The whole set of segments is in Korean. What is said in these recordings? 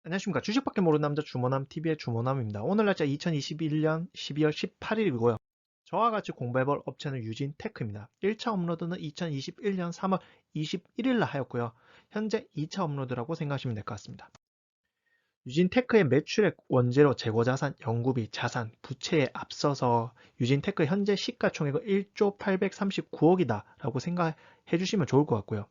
안녕하십니까. 주식밖에 모르는 남자 주모남TV의 주모남입니다. 오늘 날짜 2021년 12월 18일이고요. 저와 같이 공부해볼 업체는 유진테크입니다. 1차 업로드는 2021년 3월 21일 날 하였고요. 현재 2차 업로드라고 생각하시면 될 것 같습니다. 유진테크의 매출액, 원재료, 재고자산, 연구비, 자산, 부채에 앞서서 유진테크 현재 시가총액은 1조 839억이다 라고 생각해 주시면 좋을 것 같고요.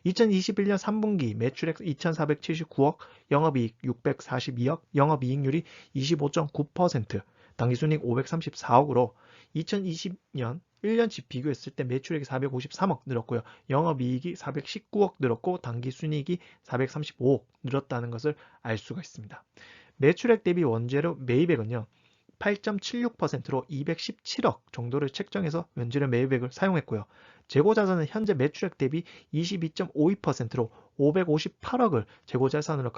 2021년 3분기 매출액 2,479억, 영업이익 642억, 영업이익률이 25.9%, 당기순이익 534억으로 2020년 1년치 비교했을 때 매출액이 453억 늘었고요. 영업이익이 419억 늘었고 당기순이익이 435억 늘었다는 것을 알 수가 있습니다. 매출액 대비 원재료 매입액은요. 8.76%로 217억 정도를 책정해서 원재료 매입액을 사용했고요. 재고자산은 현재 매출액 대비 22.52%로 558억을 재고자산으로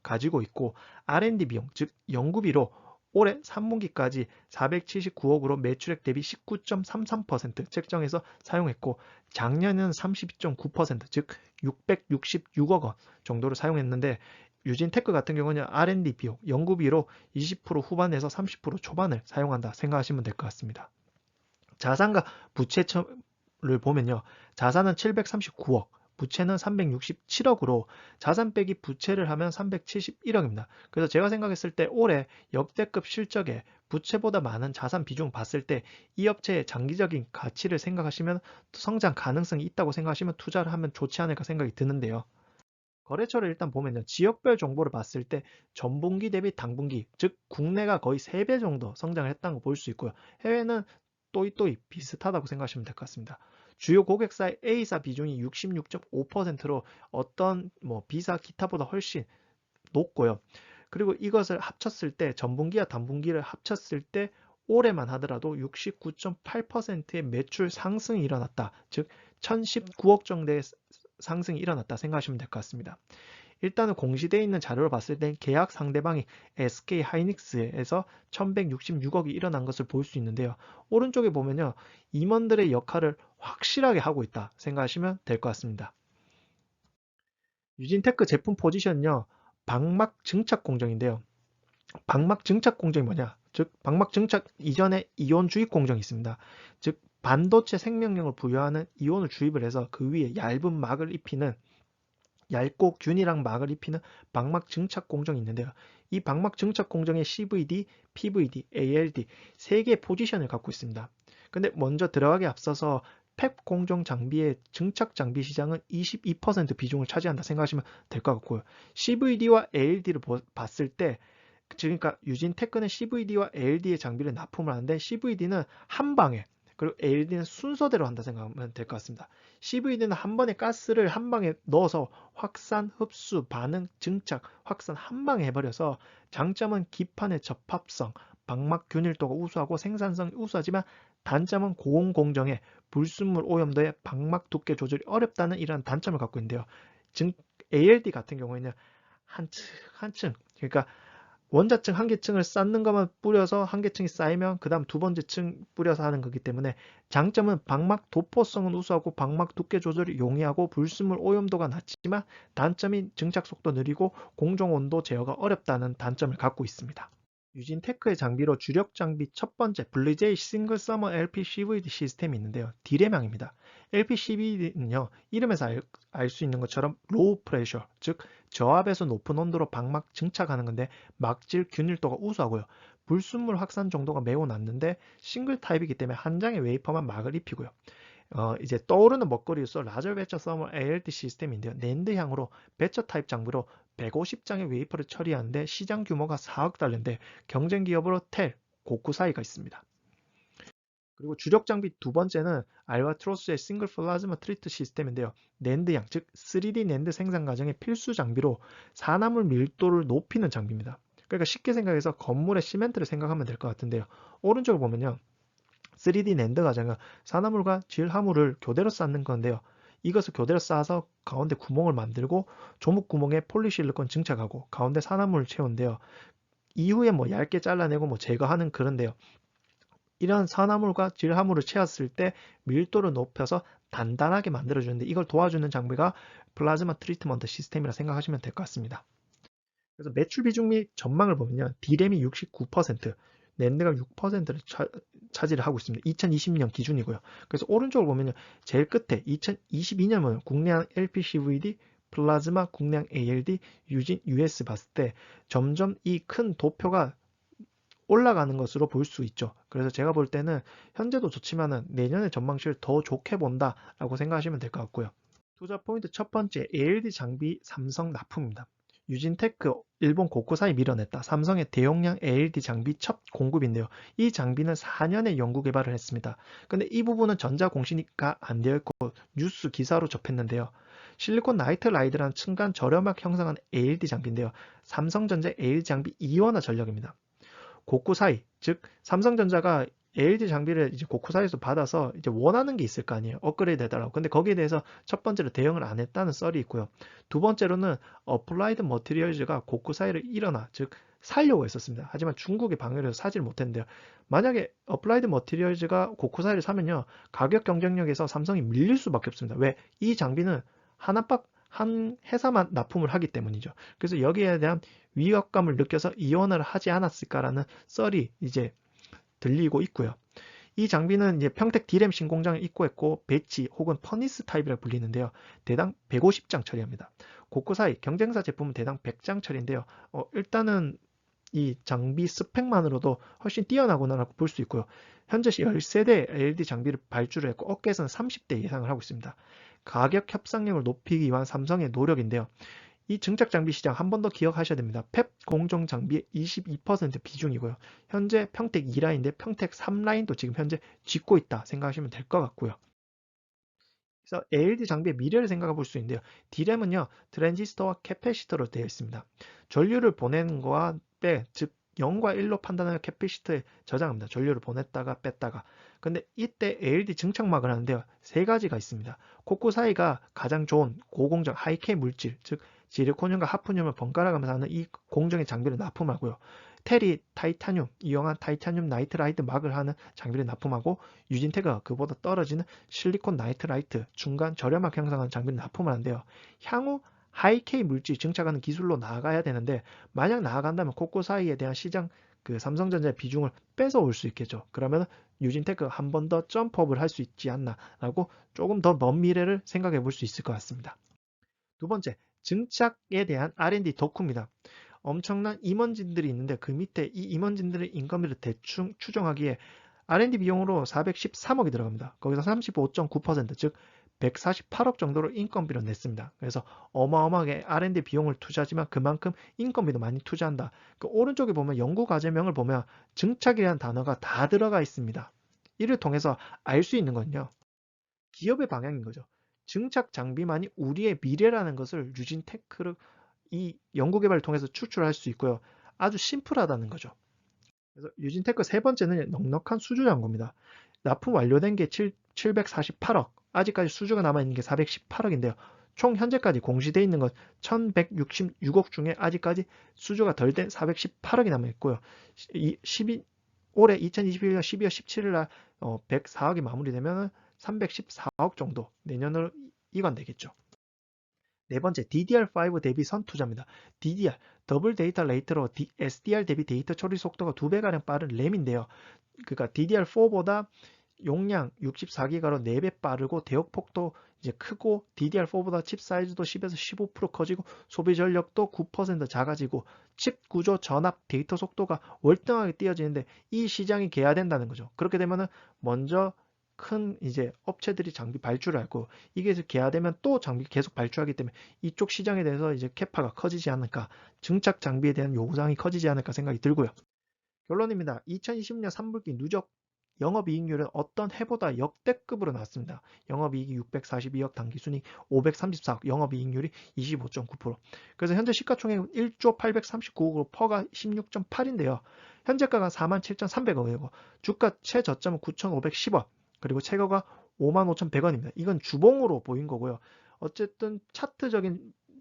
가지고 있고 R&D 비용, 즉 연구비로 올해 3분기까지 479억으로 매출액 대비 19.33% 책정해서 사용했고 작년에는 32.9%, 즉 666억 원 정도를 사용했는데 유진테크 같은 경우는 R&D 비용, 연구비로 20% 후반에서 30% 초반을 사용한다 생각하시면 될 것 같습니다. 자산과 부채를 보면요. 자산은 739억, 부채는 367억으로 자산 빼기 부채를 하면 371억입니다. 그래서 제가 생각했을 때 올해 역대급 실적에 부채보다 많은 자산 비중 봤을 때 이 업체의 장기적인 가치를 생각하시면 성장 가능성이 있다고 생각하시면 투자를 하면 좋지 않을까 생각이 드는데요. 거래처를 일단 보면요. 지역별 정보를 봤을 때 전분기 대비 당분기, 즉 국내가 거의 3배 정도 성장을 했다는 거 볼 수 있고요. 해외는 또이또이 비슷하다고 생각하시면 될 것 같습니다. 주요 고객사의 A사 비중이 66.5%로 어떤 B사 기타보다 훨씬 높고요. 그리고 이것을 합쳤을 때 전분기와 단분기를 합쳤을 때 올해만 하더라도 69.8%의 매출 상승이 일어났다. 즉 1019억 정도의 상승이 일어났다 생각하시면 될 것 같습니다. 일단은 공시되어 있는 자료를 봤을 땐 계약 상대방이 SK 하이닉스에서 1166억이 일어난 것을 볼 수 있는데요. 오른쪽에 보면요. 임원들의 역할을 확실하게 하고 있다 생각하시면 될 것 같습니다. 유진테크 제품 포지션은요. 방막 증착 공정인데요. 방막 증착 공정이 뭐냐? 즉 방막 증착 이전에 이온 주입 공정이 있습니다. 즉 반도체 생명력을 부여하는 이온을 주입을 해서 그 위에 얇은 막을 입히는 얇고 균일한 막을 입히는 방막 증착 공정이 있는데요. 이 방막 증착 공정의 CVD, PVD, ALD 세 개의 포지션을 갖고 있습니다. 근데 먼저 들어가기 앞서서 펩 공정 장비의 증착 장비 시장은 22% 비중을 차지한다 생각하시면 될 것 같고요. CVD와 ALD를 봤을 때 그러니까 유진테크는 CVD와 ALD의 장비를 납품을 하는데 CVD는 한 방에 그리고 ALD는 순서대로 한다 생각하면 될 것 같습니다. CVD는 한 번에 가스를 한 방에 넣어서 확산, 흡수, 반응, 증착, 확산 한 방에 해버려서 장점은 기판의 접합성, 방막 균일도가 우수하고 생산성이 우수하지만 단점은 고온공정에 불순물 오염도에 방막 두께 조절이 어렵다는 이러한 단점을 갖고 있는데요. 즉 ALD 같은 경우에는 한층 그러니까 원자층 한 개층을 쌓는 것만 뿌려서 한 개층이 쌓이면 그 다음 두 번째 층 뿌려서 하는 거기 때문에 장점은 방막 도포성은 우수하고 방막 두께 조절이 용이하고 불순물 오염도가 낮지만 단점인 증착 속도 느리고 공정 온도 제어가 어렵다는 단점을 갖고 있습니다. 유진테크의 장비로 주력 장비 첫 번째 블리제이 싱글 서머 LPCVD 시스템이 있는데요. D램형입니다. LPCVD는요. 이름에서 알 수 있는 것처럼 로우 프레셔, 즉 저압에서 높은 온도로 방막 증착하는 건데 막질 균일도가 우수하고요. 불순물 확산 정도가 매우 낮는데 싱글 타입이기 때문에 한 장의 웨이퍼만 막을 입히고요. 이제 떠오르는 먹거리로서 라저 배처 서머 ALD 시스템인데요. 낸드향으로 배처 타입 장비로 150장의 웨이퍼를 처리하는데 시장 규모가 4억 달러인데 경쟁 기업으로 텔, 고쿠사이가 있습니다. 그리고 주력 장비 두 번째는 알바트로스의 싱글 플라즈마 트리트 시스템인데요. 낸드향, 즉 3D 낸드 생산 과정의 필수 장비로 산화물 밀도를 높이는 장비입니다. 그러니까 쉽게 생각해서 건물의 시멘트를 생각하면 될 것 같은데요. 오른쪽을 보면요. 3D 낸드 과정은 산화물과 질화물을 교대로 쌓는 건데요. 이것을 교대로 쌓아서 가운데 구멍을 만들고 조목 구멍에 폴리실리콘 증착하고 가운데 산화물을 채운데요. 이후에 얇게 잘라내고 제거하는 그런데요. 이런 산화물과 질화물을 채웠을 때 밀도를 높여서 단단하게 만들어주는데 이걸 도와주는 장비가 플라즈마 트리트먼트 시스템이라 생각하시면 될 것 같습니다. 그래서 매출 비중 및 전망을 보면요. D램이 69%, 낸드가 6%를 차지를 하고 있습니다. 2020년 기준이고요. 그래서 오른쪽을 보면요. 제일 끝에 2022년은 국내한 LPCVD, 플라즈마, 국내한 ALD, 유진, US 봤을 때 점점 이 큰 도표가 올라가는 것으로 볼 수 있죠. 그래서 제가 볼 때는 현재도 좋지만은 내년의 전망치를 더 좋게 본다라고 생각하시면 될 것 같고요. 투자 포인트 첫 번째, ALD 장비 삼성 납품입니다. 유진테크 일본 고쿠사이 밀어냈다. 삼성의 대용량 ALD 장비 첫 공급인데요. 이 장비는 4년의 연구 개발을 했습니다. 근데 이 부분은 전자 공시가 안 되어 있고 뉴스 기사로 접했는데요. 실리콘 나이트라이드라는 층간 저렴하게 형성한 ALD 장비인데요. 삼성전자 ALD 장비 이원화 전략입니다. 고쿠사이, 즉 삼성전자가 LG 장비를 이제 고쿠사이에서 받아서 이제 원하는 게 있을 거 아니에요. 업그레이드 해달라고. 근데 거기에 대해서 첫 번째로 대응을 안 했다는 썰이 있고요. 두 번째로는 어플라이드 머티리얼즈가 고쿠사이를 일어나, 즉 살려고 했었습니다. 하지만 중국의 방해를 해서 사지를 못했는데요. 만약에 어플라이드 머티리얼즈가 고쿠사이를 사면요. 가격 경쟁력에서 삼성이 밀릴 수밖에 없습니다. 왜? 이 장비는 한 회사만 납품을 하기 때문이죠. 그래서 여기에 대한 위협감을 느껴서 이원을 하지 않았을까라는 썰이 이제 들리고 있고요. 이 장비는 이제 평택 D램 신공장을 입고했고 배치 혹은 퍼니스 타입이라 불리는데요. 대당 150장 처리합니다. 고쿠사이 경쟁사 제품은 대당 100장 처리인데요. 일단은 이 장비 스펙만으로도 훨씬 뛰어나구나라고 볼 수 있고요. 현재 13대 LED 장비를 발주를 했고 업계에서는 30대 예상을 하고 있습니다. 가격 협상력을 높이기 위한 삼성의 노력인데요. 이 증착 장비 시장 한 번 더 기억하셔야 됩니다. 펩 공정 장비의 22% 비중이고요. 현재 평택 2라인인데 평택 3라인도 지금 현재 짓고 있다 생각하시면 될 것 같고요. 그래서 ALD 장비의 미래를 생각해 볼 수 있는데요. D램은요, 트랜지스터와 캐패시터로 되어 있습니다. 전류를 보내는 거와 즉 0과 1로 판단하여 캐패시터에 저장합니다. 전류를 보냈다가 뺐다가. 근데 이때 ALD 증착막을 하는데요. 세 가지가 있습니다. 코쿠사이가 가장 좋은 고공정 하이케 물질, 즉 지르코늄과 하프늄을 번갈아 가면서 하는 이 공정의 장비를 납품하고요. 텔이 타이타늄, 이용한 타이타늄 나이트라이트 막을 하는 장비를 납품하고 유진테가 그보다 떨어지는 실리콘 나이트라이트 중간 저렴하게 형성하는 장비를 납품을 하는데요. 향후 하이케이 물질 증착하는 기술로 나아가야 되는데 만약 나아간다면 코코사이에 대한 시장 삼성전자의 비중을 뺏어올 수 있겠죠. 그러면 유진테크 한 번 더 점프업을 할 수 있지 않나라고 조금 더 먼 미래를 생각해 볼 수 있을 것 같습니다. 두 번째, 증착에 대한 R&D 덕후입니다. 엄청난 임원진들이 있는데 그 밑에 이 임원진들의 인건비를 대충 추정하기에 R&D 비용으로 413억이 들어갑니다. 거기서 35.9%, 즉 148억 정도로 인건비를 냈습니다. 그래서 어마어마하게 R&D 비용을 투자하지만 그만큼 인건비도 많이 투자한다. 그 오른쪽에 보면 연구과제명을 보면 증착이라는 단어가 다 들어가 있습니다. 이를 통해서 알 수 있는 건요. 기업의 방향인 거죠. 증착 장비만이 우리의 미래라는 것을 유진테크를 이 연구개발을 통해서 추출할 수 있고요. 아주 심플하다는 거죠. 그래서 유진테크 세 번째는 넉넉한 수주 잔고입니다. 납품 완료된 게 748억, 아직까지 수주가 남아있는 게 418억인데요. 총 현재까지 공시되어 있는 것 1166억 중에 아직까지 수주가 덜 된 418억이 남아있고요. 올해 2021년 12월 17일 날 104억이 마무리되면 314억 정도 내년으로 이관되겠죠. 네 번째, DDR5 대비 선투자입니다. DDR, 더블 데이터 레이트로 SDR 대비 데이터 처리 속도가 2배가량 빠른 램인데요. 그러니까 DDR4보다 용량 64기가로 4배 빠르고 대역폭도 이제 크고 DDR4보다 칩 사이즈도 10에서 15% 커지고 소비 전력도 9% 작아지고 칩 구조 전압 데이터 속도가 월등하게 뛰어지는데 이 시장이 개화된다는 거죠. 그렇게 되면은 먼저 큰 이제 업체들이 장비 발주를 하고 이게 개화되면 또 장비 계속 발주하기 때문에 이쪽 시장에 대해서 이제 캐파가 커지지 않을까, 증착 장비에 대한 요구사항이 커지지 않을까 생각이 들고요. 결론입니다. 2020년 3분기 누적 영업이익률은 어떤 해보다 역대급으로 나왔습니다. 영업이익이 642억, 당기순이익 534억, 영업이익률이 25.9%. 그래서 현재 시가총액은 1조 839억으로 퍼가 16.8인데요. 현재가가 47,300억이고 주가 최저점은 9,510원, 그리고 최고가 55,100원입니다. 이건 주봉으로 보인 거고요. 어쨌든 차트적인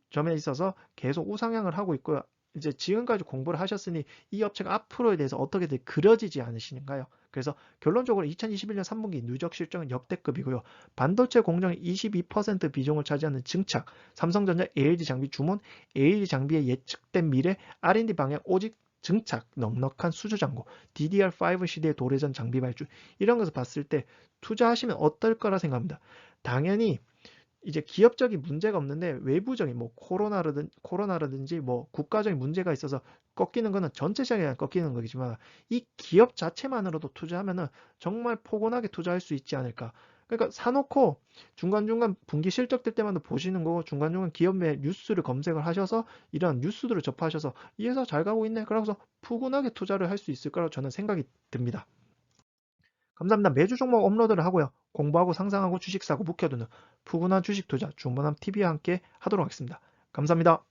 점에 있어서 계속 우상향을 하고 있고요. 이제 지금까지 공부를 하셨으니 이 업체가 앞으로에 대해서 어떻게든 그려지지 않으시는가요? 그래서 결론적으로 2021년 3분기 누적 실적은 역대급이고요. 반도체 공정의 22% 비중을 차지하는 증착, 삼성전자 ALD 장비 주문, ALD 장비의 예측된 미래, R&D 방향 오직 증착, 넉넉한 수주 잔고, DDR5 시대의 도래전 장비 발주 이런 것을 봤을 때 투자하시면 어떨 거라 생각합니다. 당연히 이제 기업적인 문제가 없는데 외부적인 뭐 코로나라든지 뭐 국가적인 문제가 있어서 꺾이는 거는 전체 시장이 그냥 꺾이는 거지만 이 기업 자체만으로도 투자하면은 정말 포근하게 투자할 수 있지 않을까. 그러니까 사놓고 중간중간 분기 실적 될 때마다 보시는 거고 중간중간 기업의 뉴스를 검색을 하셔서 이런 뉴스들을 접하셔서 이 회사 잘 가고 있네. 그러고서 포근하게 투자를 할 수 있을 거라고 저는 생각이 듭니다. 감사합니다. 매주 종목 업로드를 하고요. 공부하고 상상하고 주식 사고 묵혀두는 푸근한 주식 투자 주문함 TV와 함께 하도록 하겠습니다. 감사합니다.